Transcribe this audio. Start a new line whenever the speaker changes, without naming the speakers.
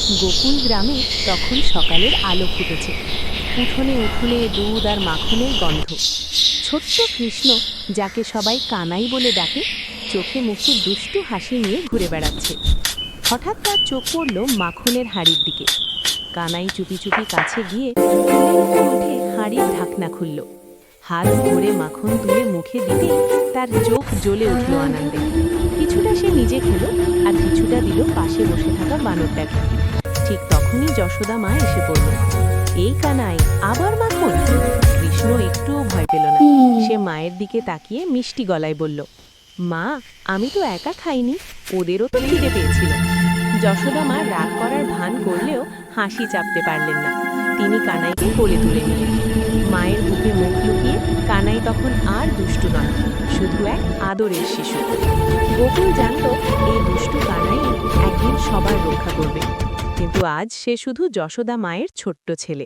গোকুল গ্রামে তখন সকালের আলো ফুটেছে। উঠোনে উঠোনে দুধ আর মাখনের গন্ধ। ছোট্ট কৃষ্ণ, যাকে সবাই কানাই বলে ডাকে, চোখে মুখে দুষ্টু হাসি নিয়ে ঘুরে বেড়াচ্ছে। হঠাৎ তার চোখ পড়ল মাখনের হাঁড়ির দিকে। কানাই চুপি চুপি কাছে গিয়ে কোলে করে উঠে হাঁড়ির ঢাকনা খুলল। হাত ভরে মাখন তুলে মুখে দিতেই তার চোখ জ্বলে উঠল আনন্দে। কিছুটা সে নিজে খেল, আর কিছুটা দিল পাশে বসে থাকা বানরটাকে। ঠিক তখনই যশোদা মা এসে পড়ল। এই কানাই, আবার মাখন? কৃষ্ণ একটুও ভয় পেল না। সে মায়ের দিকে তাকিয়ে মিষ্টি গলায় বলল, মা, আমি তো একা খাইনি, ওদেরও তো খিদে পেয়েছিল। যশোদা মা রাগ করার ভান করলেও হাসি চাপতে পারলেন না। তিনি কানাইকে কোলে তুলে নিলেন। মায়ের বুকে মুখ লুকিয়ে কানাই তখন আর দুষ্টু নয়, শুধু এক আদরের শিশু। গোকুল জানত এই দুষ্টু কানাই একদিন সবার রক্ষা করবে, কিন্তু আজ সে শুধু যশোদা মায়ের ছোট্ট ছেলে।